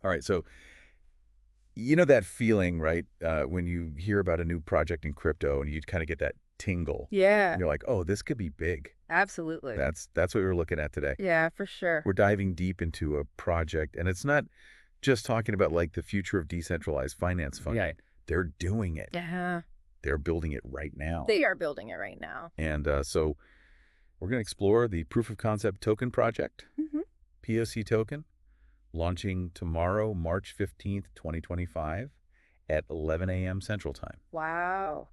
All right. So, you know that feeling, right? When you hear about a new project in crypto and you kind of get that tingle. Yeah, And you're like, oh, this could be big. absolutely. That's what we're looking at today. Yeah, for sure. We're diving deep into a project, and it's not just talking about like the future of decentralized finance funding. Right. They're doing it. Yeah, They're building it right now. they are building it right now. And so we're going to explore the proof of concept token project, Hmm. POC token, launching tomorrow, March 15th, 2025 at 11 a.m. Central Time. Wow.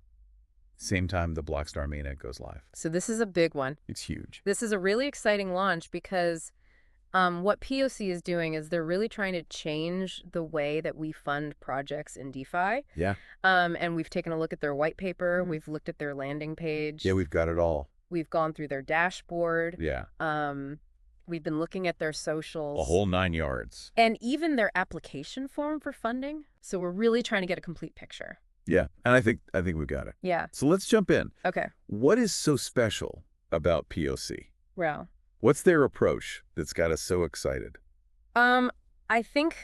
Same time the BlockStar mainnet goes live. So this is a big one. It's huge. This is a really exciting launch because what POC is doing is they're really trying to change the way that we fund projects in DeFi. Yeah. And we've taken a look at their white paper. We've looked at their landing page. Yeah, we've got it all. We've gone through their dashboard. Yeah. We've been looking at their socials. A whole 9 yards. And even their application form for funding. So we're really trying to get a complete picture. Yeah, and I think we've got it. Yeah. So let's jump in. Okay. What is so special about POC? Well, What's their approach that's got us so excited? I think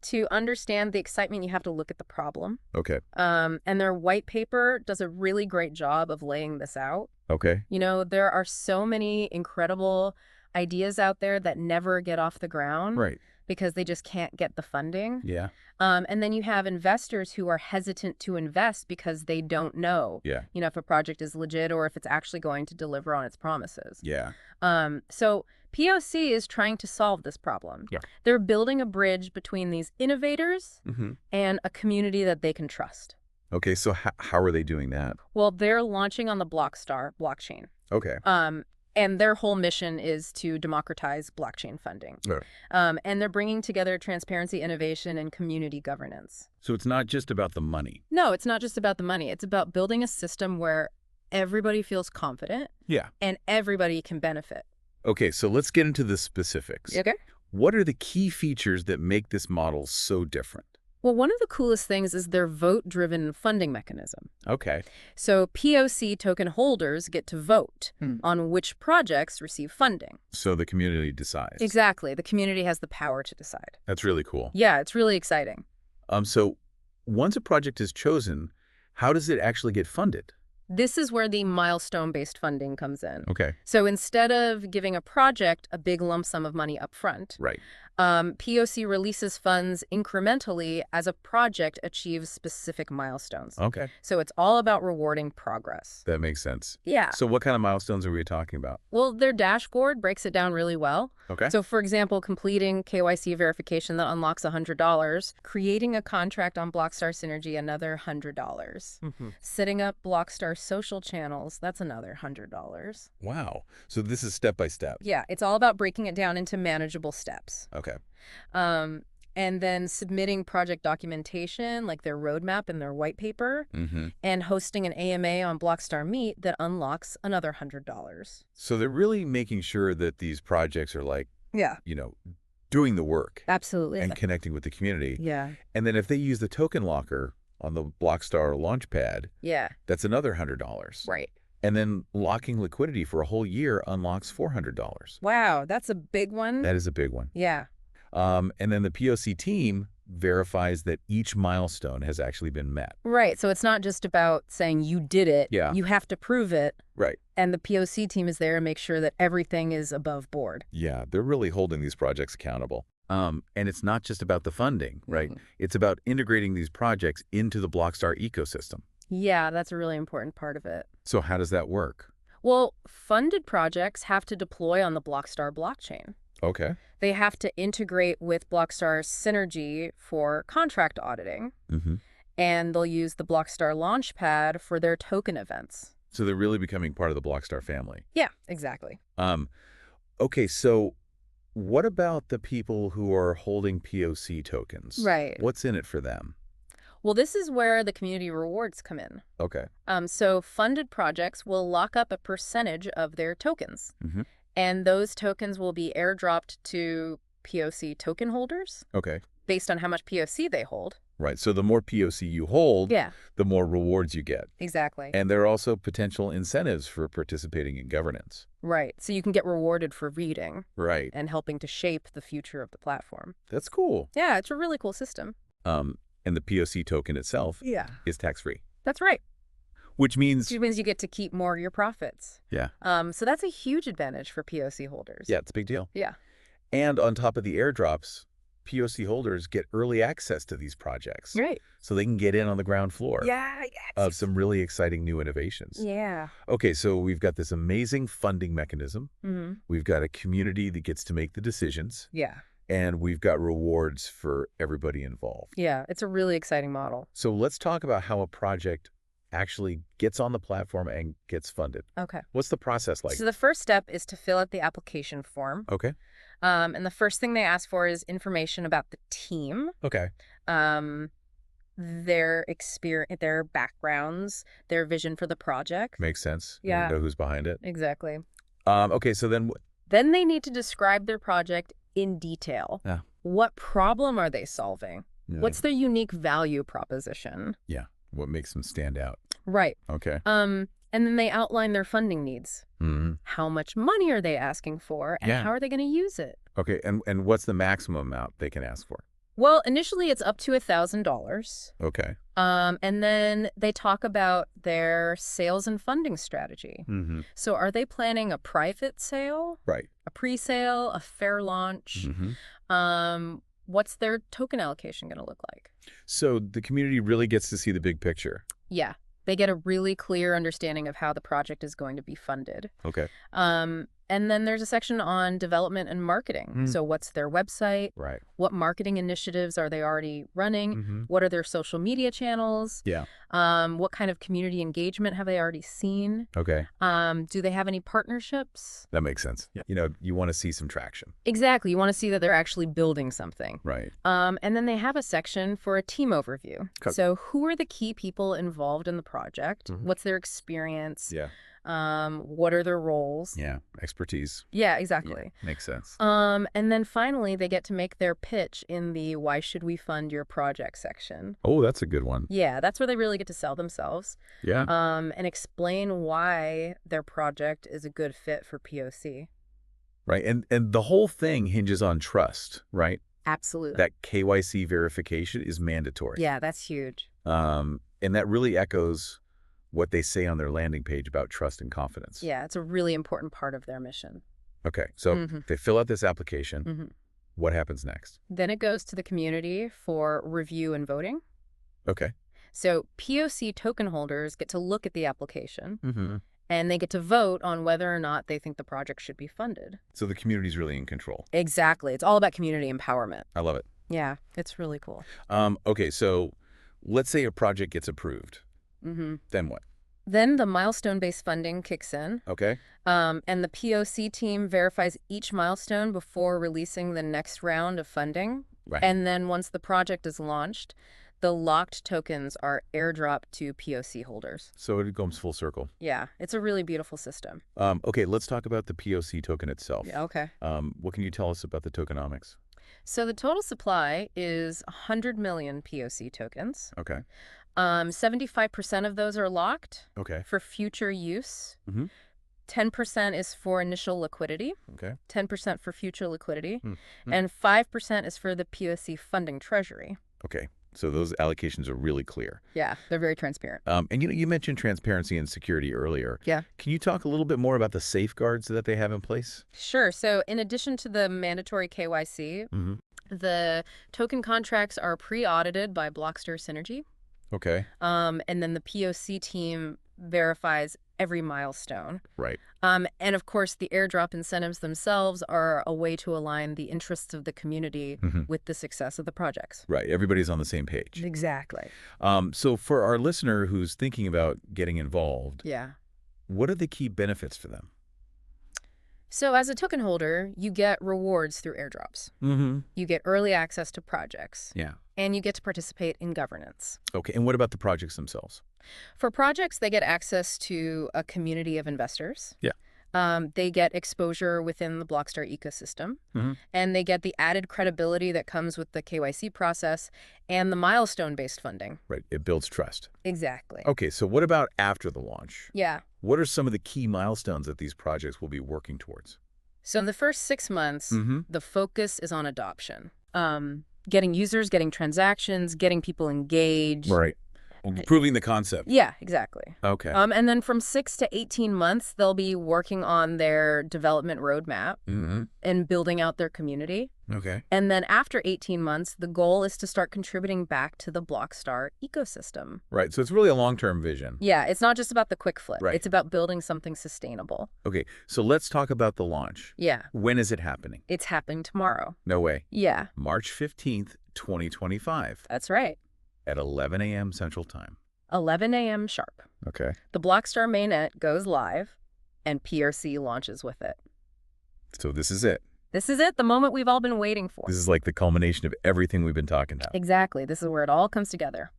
to understand the excitement, you have to look at the problem. Okay. And their white paper does a really great job of laying this out. Okay. You know, there are so many incredible ideas out there that never get off the ground. Right. Because they just can't get the funding. Yeah. And then you have investors who are hesitant to invest because they don't know, Yeah. you know, if a project is legit or if it's actually going to deliver on its promises. Yeah. So POC is trying to solve this problem. Yeah. They're building a bridge between these innovators and a community that they can trust. Okay, so how are they doing that? Well, they're launching on the BlockStar blockchain. Okay. And their whole mission is to democratize blockchain funding. Right. And they're bringing together transparency, innovation, and community governance. So it's not just about the money. No, it's not just about the money. It's about building a system where everybody feels confident Yeah. and everybody can benefit. Okay, so let's get into the specifics. Okay. What are the key features that make this model so different? Well, one of the coolest things is their vote-driven funding mechanism. Okay. So POC token holders get to vote on which projects receive funding. So the community decides. Exactly. The community has the power to decide. That's really cool. Yeah, it's really exciting. So once a project is chosen, how does it actually get funded? This is where the milestone-based funding comes in. Okay. So instead of giving a project a big lump sum of money up front, Right. POC releases funds incrementally as a project achieves specific milestones. Okay. So it's all about rewarding progress. That makes sense. Yeah. So what kind of milestones are we talking about? Well, their dashboard breaks it down really well. Okay. So, for example, completing KYC verification that unlocks $100, creating a contract on BlockStar Synergy, another $100. Setting up BlockStar social channels, that's another $100. Wow. So this is step by step. Yeah, it's all about breaking it down into manageable steps. Okay. And then submitting project documentation, like their roadmap and their white paper, and hosting an AMA on BlockStar Meet that unlocks another $100. So they're really making sure that these projects are like, Yeah. Doing the work Absolutely. and connecting with the community. Yeah. And then if they use the token locker on the BlockStar Launchpad, Yeah. that's another $100. Right. And then locking liquidity for a whole year unlocks $400. Wow, that's a big one. That is a big one. Yeah. And then the POC team verifies that each milestone has actually been met. Right. So it's not just about saying you did it. Yeah. You have to prove it. Right. And the POC team is there to make sure that everything is above board. Yeah, they're really holding these projects accountable. And it's not just about the funding, right? It's about integrating these projects into the BlockStar ecosystem. Yeah, that's a really important part of it. So how does that work? Well, funded projects have to deploy on the BlockStar blockchain. Okay. They have to integrate with BlockStar Synergy for contract auditing. And they'll use the BlockStar Launchpad for their token events. So they're really becoming part of the BlockStar family. Yeah, exactly. Okay, so what about the people who are holding POC tokens? Right. What's in it for them? Well, this is where the community rewards come in. Okay. So funded projects will lock up a percentage of their tokens. And those tokens will be airdropped to POC token holders Okay. based on how much POC they hold. Right. So the more POC you hold, Yeah, the more rewards you get. exactly. And there are also potential incentives for participating in governance. Right. So you can get rewarded for reading Right. and helping to shape the future of the platform. That's cool. Yeah, it's a really cool system. And the POC token itself Yeah. is tax-free, That's right. which means, Which means you get to keep more of your profits. yeah, So that's a huge advantage for POC holders. yeah, it's a big deal. Yeah. And on top of the airdrops, POC holders get early access to these projects. Right. So they can get in on the ground floor Yeah. of some really exciting new innovations. Yeah. Okay, so we've got this amazing funding mechanism. Mm-hmm. We've got a community that gets to make the decisions. Yeah. And we've got rewards for everybody involved. Yeah. It's a really exciting model. So let's talk about how a project actually gets on the platform and gets funded. Okay. What's the process like? So the first step is to fill out the application form. Okay. And the first thing they ask for is information about the team, Okay. their experience, their backgrounds, their vision for the project. Makes sense. Yeah. You know who's behind it. Exactly. Okay, so then, Then they need to describe their project in detail. Yeah. What problem are they solving? Yeah. What's their unique value proposition? What makes them stand out? Right. Okay. And then they outline their funding needs. Mm-hmm. How much money are they asking for, and Yeah. how are they going to use it? Okay, and what's the maximum amount they can ask for? Well, initially it's up to $1,000. Okay. And then they talk about their sales and funding strategy. Mm-hmm. So are they planning a private sale, Right. a pre-sale, a fair launch? Mm-hmm. What's their token allocation going to look like? So the community really gets to see the big picture. Yeah, they get a really clear understanding of how the project is going to be funded. Okay. And then there's a section on development and marketing. Mm. So what's their website? Right. What marketing initiatives are they already running? Mm-hmm. What are their social media channels? Yeah. What kind of community engagement have they already seen? Okay. Do they have any partnerships? That makes sense. Yeah. You know, you want to see some traction. Exactly. You want to see that they're actually building something. Right. And then they have a section for a team overview. Okay. So who are the key people involved in the project? Mhm. What's their experience? Yeah. What are their roles? Yeah. Expertise. Yeah, exactly. Yeah. Makes sense. And then finally, they get to make their pitch in the "Why should we fund your project" section. Oh, that's a good one. Yeah, that's where they really get to sell themselves. Yeah. And explain why their project is a good fit for POC. Right. And the whole thing hinges on trust, right? Absolutely. That KYC verification is mandatory. Yeah, that's huge. And that really echoes what they say on their landing page about trust and confidence. Yeah, it's a really important part of their mission. Okay. So Mhm. they fill out this application. Hmm. What happens next? Then it goes to the community for review and voting. Okay. So POC token holders get to look at the application, Mm-hmm. and they get to vote on whether or not they think the project should be funded. So the community's really in control. Exactly. It's all about community empowerment. I love it. Yeah, it's really cool. Okay. So let's say a project gets approved. Hmm. Then what? Then the milestone-based funding kicks in, Okay. and the POC team verifies each milestone before releasing the next round of funding. Right. And then once the project is launched, the locked tokens are airdropped to POC holders. So it comes full circle. Yeah, it's a really beautiful system. Okay. Let's talk about the POC token itself. Yeah, okay. What can you tell us about the tokenomics? So the total supply is 100 million POC tokens. Okay. 75% of those are locked Okay. for future use. Mm-hmm. 10% is for initial liquidity, Okay. 10% for future liquidity, Mm-hmm. and 5% is for the POC funding treasury. Okay. So those allocations are really clear. Yeah, they're very transparent. And you mentioned transparency and security earlier. Yeah. Can you talk a little bit more about the safeguards that they have in place? Sure. So in addition to the mandatory KYC, Mm-hmm. the token contracts are pre-audited by BlockStar Synergy. Okay. And then the POC team verifies every milestone. Right. And of course, the airdrop incentives themselves are a way to align the interests of the community Mm-hmm. with the success of the projects. Right. Everybody's on the same page. Exactly. So for our listener who's thinking about getting involved, Yeah. what are the key benefits for them? So as a token holder, you get rewards through airdrops. Mm-hmm. You get early access to projects. Yeah. And you get to participate in governance. Okay. And what about the projects themselves? For projects, they get access to a community of investors. Yeah. They get exposure within the BlockStar ecosystem, and they get the added credibility that comes with the KYC process and the milestone-based funding. Right. It builds trust. Exactly. Okay, so what about after the launch? Yeah. What are some of the key milestones that these projects will be working towards? So in the first 6 months, the focus is on adoption. Getting users, getting transactions, getting people engaged. Right. Proving the concept. Yeah, exactly. Okay. And then from 6 to 18 months, they'll be working on their development roadmap and building out their community. Okay. And then after 18 months, the goal is to start contributing back to the BlockStar ecosystem. Right. So it's really a long-term vision. Yeah, it's not just about the quick flip. Right. It's about building something sustainable. Okay. So let's talk about the launch. Yeah. When is it happening? It's happening tomorrow. No way. Yeah. March 15th, 2025. That's right. At 11 a.m. Central Time. 11 a.m. sharp. Okay. The BlockStar mainnet goes live, and POC launches with it. So this is it. This is it, the moment we've all been waiting for. This is like the culmination of everything we've been talking about. Exactly. This is where it all comes together.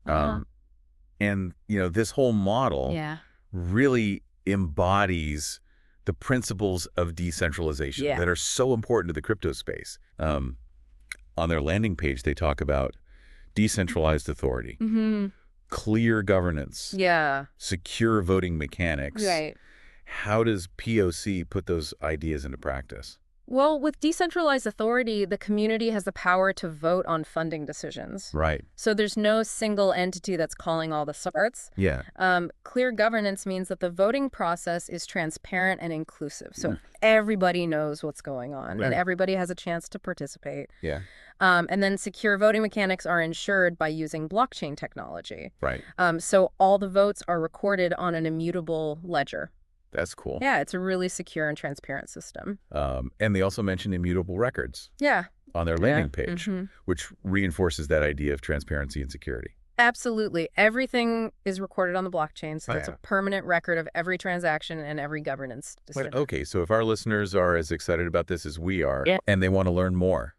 And, this whole model Yeah. really embodies the principles of decentralization that are so important to the crypto space. On their landing page, they talk about decentralized authority, clear governance, secure voting mechanics. Right. How does POC put those ideas into practice? Well, with decentralized authority, the community has the power to vote on funding decisions. Right. So there's no single entity that's calling all the shots. Yeah. Clear governance means that the voting process is transparent and inclusive. So everybody knows what's going on and everybody has a chance to participate. Yeah. And then secure voting mechanics are ensured by using blockchain technology. Right. So all the votes are recorded on an immutable ledger. That's cool. Yeah, it's a really secure and transparent system. And they also mention immutable records on their landing page, which reinforces that idea of transparency and security. Absolutely. Everything is recorded on the blockchain, so it's a permanent record of every transaction and every governance decision. Okay, so if our listeners are as excited about this as we are and they want to learn more,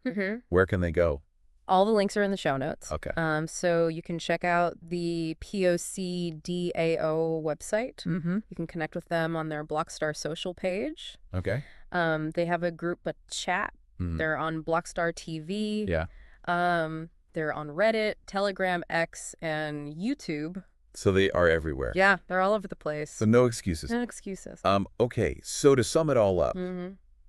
where can they go? All the links are in the show notes. Okay. So you can check out the POC DAO website. You can connect with them on their BlockStar social page. Okay. They have a group, a chat. They're on BlockStar TV. Yeah. They're on Reddit, Telegram, X, and YouTube. So they are everywhere. Yeah, they're all over the place. So no excuses. No excuses. Okay, so to sum it all up,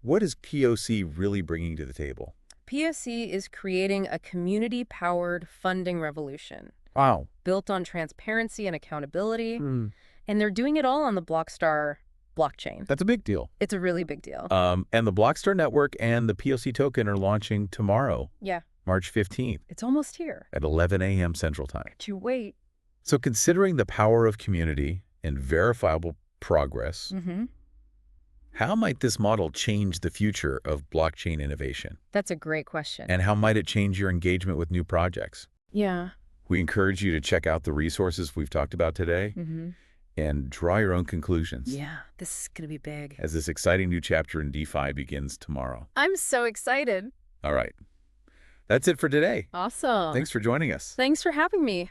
what is POC really bringing to the table? POC is creating a community-powered funding revolution. Wow. Built on transparency and accountability. And they're doing it all on the BlockStar blockchain. That's a big deal. It's a really big deal. And the BlockStar network and the POC token are launching tomorrow. Yeah. March 15th. It's almost here. At 11 a.m. Central Time. Can't you wait? So considering the power of community and verifiable progress, how might this model change the future of blockchain innovation? That's a great question. And how might it change your engagement with new projects? Yeah. We encourage you to check out the resources we've talked about today and draw your own conclusions. Yeah, this is going to be big. As this exciting new chapter in DeFi begins tomorrow. I'm so excited. All right. That's it for today. Awesome. Thanks for joining us. Thanks for having me.